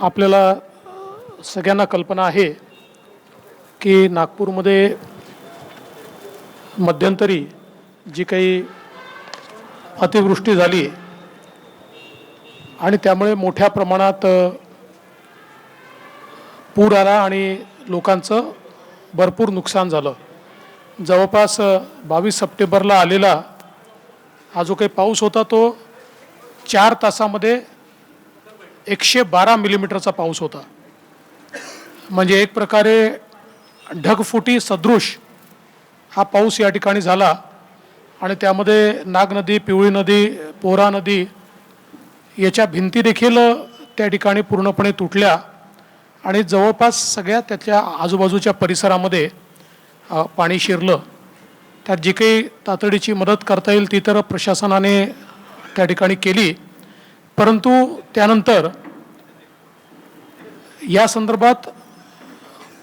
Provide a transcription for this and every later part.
आपल्याला सगळ्यांना कल्पना आहे की नागपूरमध्ये मध्यंतरी जी काही अतिवृष्टी झाली आणि त्यामुळे मोठ्या प्रमाणात पूर आला आणि लोकांचं भरपूर नुकसान झालं। जवळपास 22 सप्टेंबरला आलेला हा जो काही पाऊस होता तो 4 तासामध्ये 112 मिलीमीटरचा पाऊस होता। म्हणजे एक प्रकारे ढगफुटी सदृश हा पाऊस या ठिकाणी झाला आणि त्यामध्ये नाग नदी, पिवळी नदी, पोहरा नदी याच्या भिंती देखील त्या ठिकाणी पूर्णपणे तुटल्या आणि जवळपास सगळ्या त्याच्या आजूबाजूच्या परिसरामध्ये पाणी शिरलं। त्यात जी काही तातडीची मदत करता येईल ती तर प्रशासनाने त्या ठिकाणी केली, परंतु त्यानंतर या संदर्भात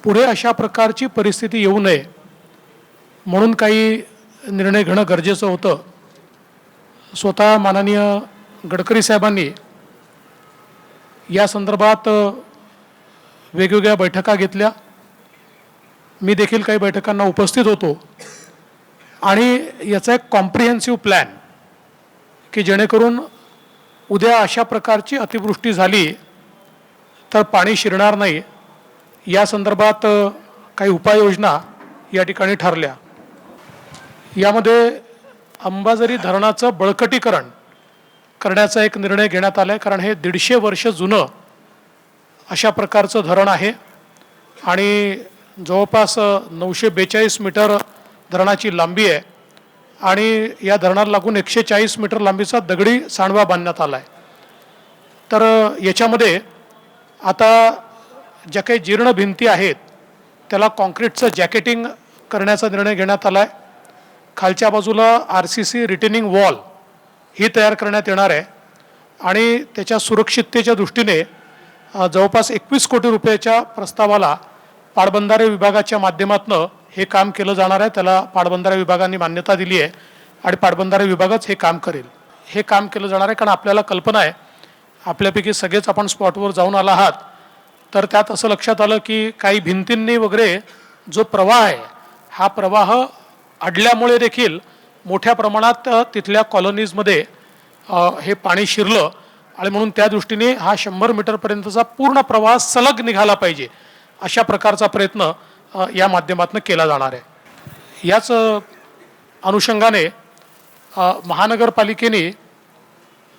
पुढे अशा प्रकारची परिस्थिती येऊ नये म्हणून काही निर्णय घेणं गरजेचं होतं। स्वतः माननीय गडकरी साहेबांनी या संदर्भात वेगवेगळ्या बैठका घेतल्या। मी देखील काही बैठकांना उपस्थित होतो आणि याचा एक कॉम्प्रिहेन्सिव्ह प्लॅन की जेणेकरून उद्या अशा प्रकारची अतिवृष्टी झाली तर पाणी शिरणार नाही, या संदर्भात काही उपाययोजना या ठिकाणी ठरल्या। यामध्ये अंबाझरी धरणाचं बळकटीकरण करण्याचा एक निर्णय घेण्यात आला आहे, कारण हे 150 वर्ष जुनं अशा प्रकारचं धरण आहे आणि जवळपास 942 मीटर धरणाची लांबी आहे आणि या धरणाला लागून 140 मीटर लांबीचा दगडी सांडवा बांधण्यात आला आहे। तर याच्यामध्ये आता ज्या काही जीर्ण भिंती आहेत त्याला कॉन्क्रीटचं जॅकेटिंग करण्याचा निर्णय घेण्यात आला आहे। खालच्या बाजूला RCC रिटेनिंग वॉल ही तयार करण्यात येणार आहे आणि त्याच्या सुरक्षिततेच्या दृष्टीने जवळपास 21 कोटी रुपयाच्या प्रस्तावाला पाटबंधारे विभागाच्या माध्यमातून हे काम केलं जाणार आहे। त्याला पाटबंधारे विभागाने मान्यता दिली आहे आणि पाटबंधारे विभागच हे काम करेल। हे काम केलं जाणार आहे कारण आपल्याला कल्पना आहे, आपल्यापैकी सगळेच आपण स्पॉटवर जाऊन आला आहात, तर त्यात असं लक्षात आलं की काही भिंतींनी वगैरे जो प्रवाह आहे हा प्रवाह अडल्यामुळे देखील मोठ्या प्रमाणात तिथल्या कॉलनीजमध्ये हे पाणी शिरलं आणि म्हणून त्या दृष्टीने हा 100 मीटरपर्यंतचा पूर्ण प्रवाह सलग निघाला पाहिजे अशा प्रकारचा प्रयत्न या माध्यमातून केला जाणार आहे। याच अनुषंगाने महानगरपालिकेने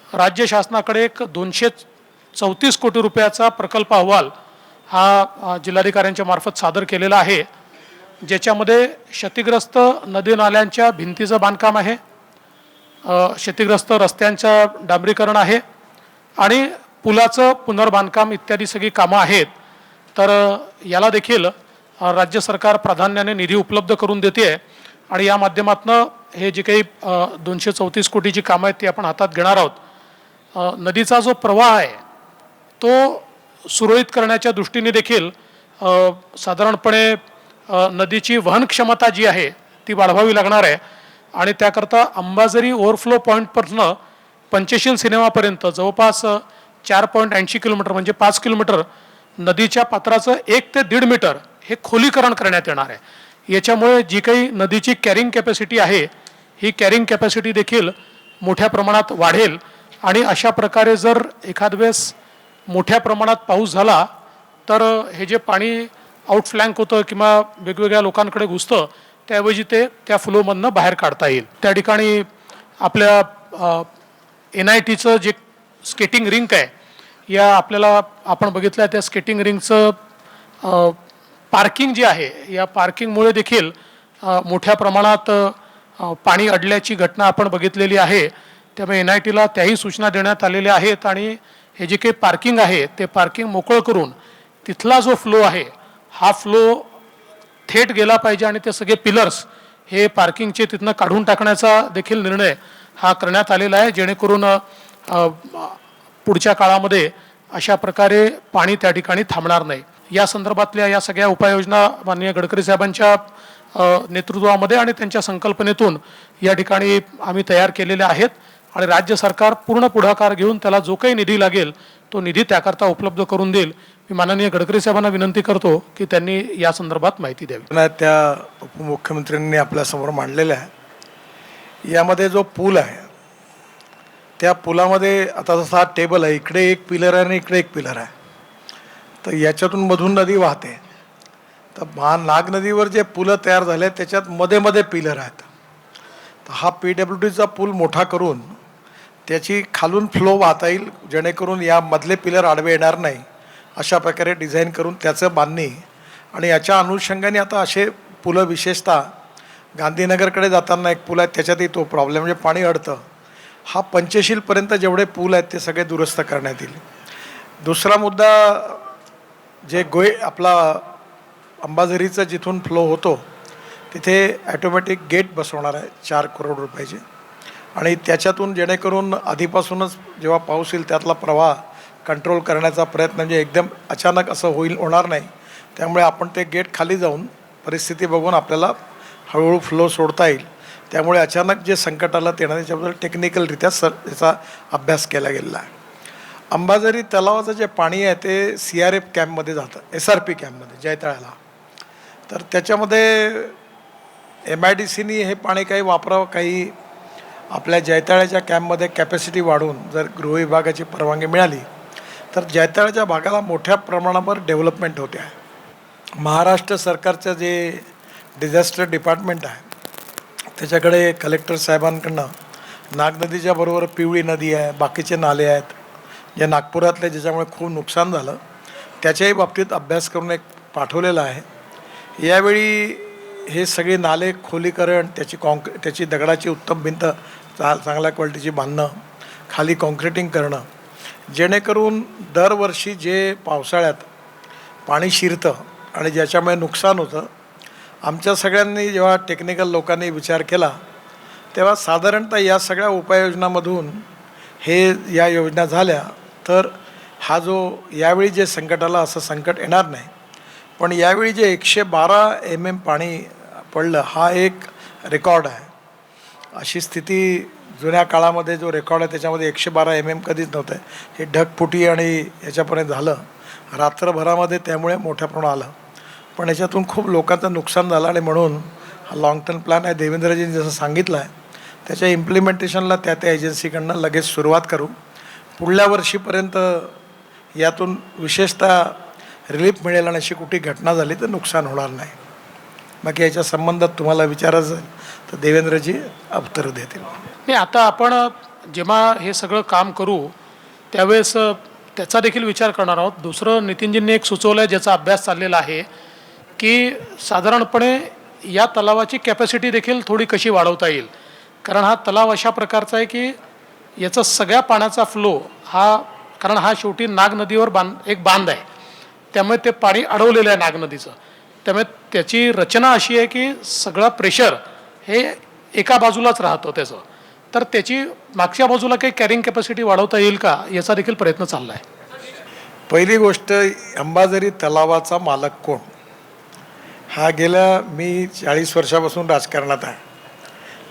राज्य शासनाकडे एक 234 कोटी रुपयाचा प्रकल्प अहवाल हा जिल्हाधिकाऱ्यांच्या मार्फत सादर केलेला आहे, ज्याच्यामध्ये क्षतिग्रस्त नदी नाल्यांच्या भिंतीचं बांधकाम आहे, क्षतिग्रस्त रस्त्यांचं डांबरीकरण आहे आणि पुलाचं पुनर्बांधकाम इत्यादी सगळी कामं आहेत। तर याला देखील राज्य सरकार प्राधान्याने निधी उपलब्ध करून देते आहे आणि या माध्यमातून हे जे काही 234 कोटीची कामं आहेत ती आपण हातात घेणार आहोत। नदीचा जो प्रवाह आहे तो सुरळीत करण्याच्या दृष्टीने देखील साधारणपणे नदीची वहन क्षमता जी आहे ती वाढवावी लागणार आहे आणि त्याकरता अंबाझरी ओव्हरफ्लो पॉईंटपासून पंचशील सिनेमापर्यंत जवळपास 4.80 किलोमीटर म्हणजे 5 किलोमीटर नदीच्या पात्राचं 1 ते 1.5 मीटर हे खोलीकरण करण्यात येणार आहे। याच्यामुळे जी काही नदीची कॅरिंग कॅपॅसिटी आहे ही कॅरिंग कॅपॅसिटी देखील मोठ्या प्रमाणात वाढेल आणि अशा प्रकारे जर एखाद वेळेस मोठ्या प्रमाणात पाऊस झाला तर हे जे पाणी आउटफ्लँक होतं किंवा वेगवेगळ्या लोकांकडे घुसतं त्याऐवजी ते त्या फ्लोमधनं बाहेर काढता येईल। त्या ठिकाणी आपल्या NITचं जे स्केटिंग रिंक आहे या आपल्याला आपण बघितलं त्या स्केटिंग रिंकचं पार्किंग जे आहे या पार्किंगमुळे देखील मोठ्या प्रमाणात पाणी अडल्याची घटना आपण बघितलेली आहे। त्यामुळे NITला त्याही सूचना देण्यात आलेल्या आहेत आणि हे जे काही पार्किंग आहे ते पार्किंग मोकळं करून तिथला जो फ्लो आहे हा फ्लो थेट गेला पाहिजे आणि ते सगळे पिलर्स हे पार्किंगचे तिथनं काढून टाकण्याचा देखील निर्णय हा करण्यात आलेला आहे, जेणेकरून पुढच्या काळामध्ये अशा प्रकारे पाणी त्या ठिकाणी थांबणार नाही। या संदर्भातल्या या सगळ्या उपाययोजना माननीय गडकरी साहेबांच्या नेतृत्वामध्ये आणि त्यांच्या संकल्पनेतून या ठिकाणी आम्ही तयार केलेल्या आहेत आणि राज्य सरकार पूर्ण पुढाकार घेऊन त्याला जो काही निधी लागेल तो निधी त्याकरता उपलब्ध करून देईल. मी माननीय गडकरी साहेबांना विनंती करतो की त्यांनी या संदर्भात माहिती द्यावी. त्या उपमुख्यमंत्र्यांनी आपल्यासमोर मांडलेल्या आहे. यामध्ये जो पूल आहे त्या पुलामध्ये आता जसा हा टेबल आहे, इकडे एक पिलर आहे आणि इकडे एक पिलर आहे, तर याच्यातून मधून नदी वाहते. तर नाग नदीवर जे पुलं तयार झाले त्याच्यात मध्ये मध्ये पिलर आहेत. तर हा PWDचा पूल मोठा करून त्याची खालून फ्लो वाहता येईल, जेणेकरून या मधले पिलर आडवे येणार नाही अशा प्रकारे डिझाईन करून त्याचं बांधणी. आणि याच्या अनुषंगाने आता असे पुलं विशेषतः गांधीनगरकडे जाताना एक पूल आहे त्याच्यातही तो प्रॉब्लेम म्हणजे पाणी अडतं. हा पंचशीलपर्यंत जेवढे पूल आहेत ते सगळे दुरुस्त करण्यात येईल. दुसरा मुद्दा जे आपला अंबाझरीचं जिथून फ्लो होतो तिथे ॲटोमॅटिक गेट बसवणार आहे 4 करोड रुपयाचे. आणि त्याच्यातून जेणेकरून आधीपासूनच जेव्हा पाऊस येईल त्यातला प्रवाह कंट्रोल करण्याचा प्रयत्न, म्हणजे एकदम अचानक असं होणार नाही. त्यामुळे आपण ते गेट खाली जाऊन परिस्थिती बघून आपल्याला हळूहळू फ्लो सोडता येईल. त्यामुळे अचानक जे संकट आलं ते त्याच्याबद्दल टेक्निकलरित्या याचा अभ्यास केला गेलेला आहे. अंबाझरी तलावाचं जे पाणी आहे ते CRF कॅम्पमध्ये जातं, SRP कॅम्पमध्ये जयतळ्याला. तर त्याच्यामध्ये MIDCनी हे पाणी काही वापरावं, काही आपल्या जयतळ्याच्या कॅम्पमध्ये कॅपॅसिटी वाढवून जर गृहविभागाची परवानगी मिळाली तर जयतळ्याच्या भागाला मोठ्या प्रमाणावर डेव्हलपमेंट होते आहे. महाराष्ट्र सरकारचं जे डिझास्टर डिपार्टमेंट आहे त्याच्याकडे कलेक्टर साहेबांकडनं नाग नदीच्या बरोबर पिवळी नदी आहे, बाकीचे नाले आहेत जे नागपुरातले ज्याच्यामुळे खूप नुकसान झालं त्याच्याही बाबतीत अभ्यास करून एक पाठवलेला आहे. यावेळी हे सगळे नाले खोलीकरण, त्याची दगडाची उत्तम भिंत चांगल्या क्वालिटीची बांधणं, खाली कॉन्क्रिटिंग करणं, जेणेकरून दरवर्षी जे पावसाळ्यात पाणी शिरतं आणि ज्याच्यामुळे नुकसान होतं, आमच्या सगळ्यांनी जेव्हा टेक्निकल लोकांनी विचार केला तेव्हा साधारणतः या सगळ्या उपाययोजनामधून या योजना झाल्या तर हा जो यावेळी जे संकट आलं असं संकट येणार नाही. पण यावेळी जे 112 mm पाणी पडलं हा एक रेकॉर्ड आहे. अशी स्थिती जुन्या काळामध्ये जो रेकॉर्ड आहे त्याच्यामध्ये 112 mm कधीच नव्हतं. हे ढगफुटी आणि याच्यापर्यंत झालं रात्रभरामध्ये, त्यामुळे मोठ्या प्रमाणात आलं. पण याच्यातून खूप लोकांचं नुकसान झालं आणि म्हणून हा लाँग टर्म प्लॅन आहे. देवेंद्रजींनी जसं सांगितलं आहे त्याच्या इम्प्लिमेंटेशनला त्या एजन्सीकडनं लगेच सुरुवात करू. पुढल्या वर्षीपर्यंत यातून विशेषतः रिलीफ मिळेल आणि अशी कुठे घटना झाली तर नुकसान होणार नाही. बाकी याच्या संबंधात तुम्हाला विचारायचं तर देवेंद्रजी उत्तर देतील. नाही, आता आपण जेव्हा हे सगळं काम करू त्यावेळेस त्याचा देखील विचार करणार आहोत. दुसरं नितीनजींनी एक सुचवलं आहे ज्याचा अभ्यास चाललेला आहे की साधारणपणे या तलावाची कॅपॅसिटी देखील थोडी कशी वाढवता येईल. कारण हा तलाव अशा प्रकारचा आहे की याचा सगळ्या पाण्याचा फ्लो कारण हा शेवटी नाग नदीवर एक बांध आहे, त्यामुळे ते पाणी अडवलेलं आहे नाग नदीचं. त्यामुळे त्याची रचना अशी आहे की सगळं प्रेशर हे एका बाजूलाच राहतं त्याचं. तर त्याची मागच्या बाजूला काही कॅरिंग कॅपॅसिटी वाढवता येईल का याचा देखील प्रयत्न चालला आहे. पहिली गोष्ट, अंबाझरी तलावाचा मालक कोण हा मी 40 वर्षापासून राजकारणात आहे,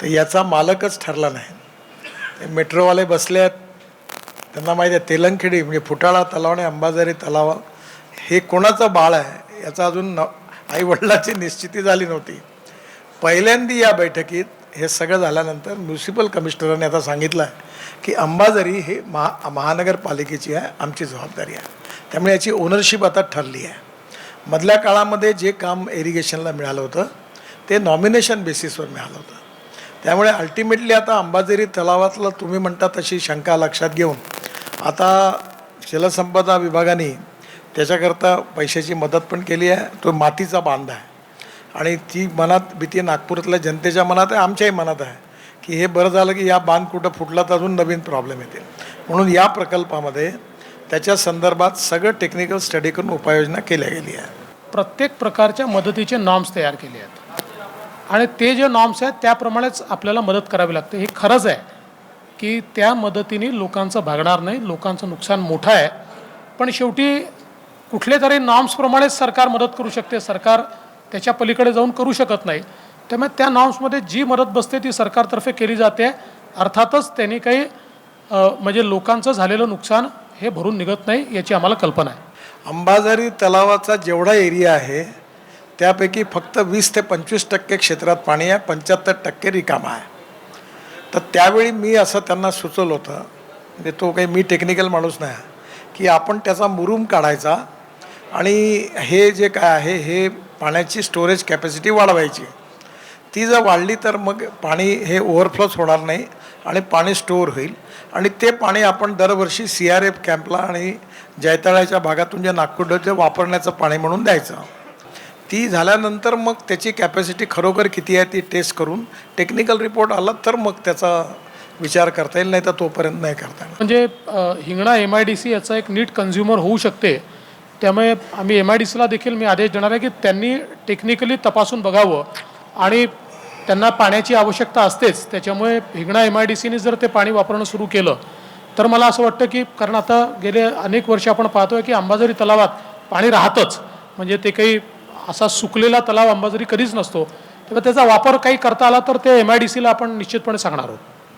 तर याचा मालकच ठरला नाही. मेट्रोवाले बसले आहेत, त्यांना माहीत आहे तेलंगखेडी म्हणजे फुटाळा तलाव आणि अंबाझरी तलाव हे कोणाचं बाळ आहे याचा अजून आईवडिलाची निश्चिती झाली नव्हती. पहिल्यांदा या बैठकीत हे सगळं झाल्यानंतर म्युन्सिपल कमिशनरांनी आता सांगितलं आहे की अंबाझरी हे महानगरपालिकेची आहे, आमची जबाबदारी आहे. त्यामुळे याची ओनरशिप आता ठरली आहे. मधल्या काळामध्ये जे काम इरिगेशनला मिळालं होतं ते नॉमिनेशन बेसिसवर मिळालं होतं. त्यामुळे अल्टिमेटली आता अंबाझरी तलावातलं तुम्ही म्हणता तशी शंका लक्षात घेऊन आता जलसंपदा विभागाने त्याच्याकरता पैशाची मदत पण केली आहे. तो मातीचा बांध आहे आणि ती मनात भीती नागपुरातल्या जनतेच्या मनात आहे, आमच्याही मनात आहे की हे बरं झालं की या बांध कुठं फुटला तर अजून नवीन प्रॉब्लेम येतील. म्हणून या प्रकल्पामध्ये त्याच्या संदर्भात सगळं टेक्निकल स्टडी करून उपाययोजना केल्या गेली आहे. प्रत्येक प्रकारच्या मदतीचे नॉर्म्स तयार केले आहेत आणि ते जे नॉर्म्स आहेत त्याप्रमाणेच आपल्याला मदत करावी लागते. हे खरंच आहे की त्या मदतीने लोकांचं भागणार नाही, लोकांचं नुकसान मोठं आहे. पण शेवटी कुठले तरी नॉर्म्सप्रमाणेच सरकार मदत करू शकते, सरकार त्याच्या पलीकडे जाऊन करू शकत नाही. त्यामुळे त्या नॉर्म्समध्ये जी मदत बसते ती सरकारतर्फे केली जाते अर्थातच त्यांनी काही म्हणजे लोकांचं झालेलं नुकसान हे भरून निघत नाही याची आम्हाला कल्पना आहे. अंबाझरी तलावाचा जेवढा एरिया आहे त्यापैकी फक्त 20 ते 25% क्षेत्रात पाणी आहे, 75% रिकामा आहे. तर त्यावेळी मी असं त्यांना सुचवलं होतं, म्हणजे तो काही मी टेक्निकल माणूस नाही, की आपण त्याचा मुरूम काढायचा आणि हे जे काय आहे हे पाण्याची स्टोरेज कॅपॅसिटी वाढवायची. ती जर वाढली तर मग पाणी हे ओव्हरफ्लोच होणार नाही आणि पाणी स्टोअर होईल आणि ते पाणी आपण दरवर्षी CRF कॅम्पला आणि जैताळ्याच्या भागातून जे नागपूरचे वापरण्याचं पाणी म्हणून द्यायचं. ती झाल्यानंतर मग त्याची कॅपॅसिटी खरोखर किती आहे ती टेस्ट करून टेक्निकल रिपोर्ट आला तर मग त्याचा विचार करता येईल, नाही तर तोपर्यंत नाही करता येईल. म्हणजे हिंगणा MIDC याचा एक नीट कन्झ्युमर होऊ शकते. त्यामुळे आम्ही MIDCला देखील मी आदेश देणार आहे की त्यांनी टेक्निकली तपासून बघावं आणि त्यांना पाण्याची आवश्यकता असतेच, त्याच्यामुळे हिंगणा MIDCने जर ते पाणी वापरणं सुरू केलं तर मला असं वाटतं की, कारण आता गेले अनेक वर्ष आपण पाहतोय की अंबाझरी तलावात पाणी राहतंच, म्हणजे ते काही असा सुकलेला तलाव अंबाझरी कधीच नसतो. तेव्हा त्याचा वापर काही करता आला तर ते MIDCला आपण निश्चितपणे सांगणार आहोत.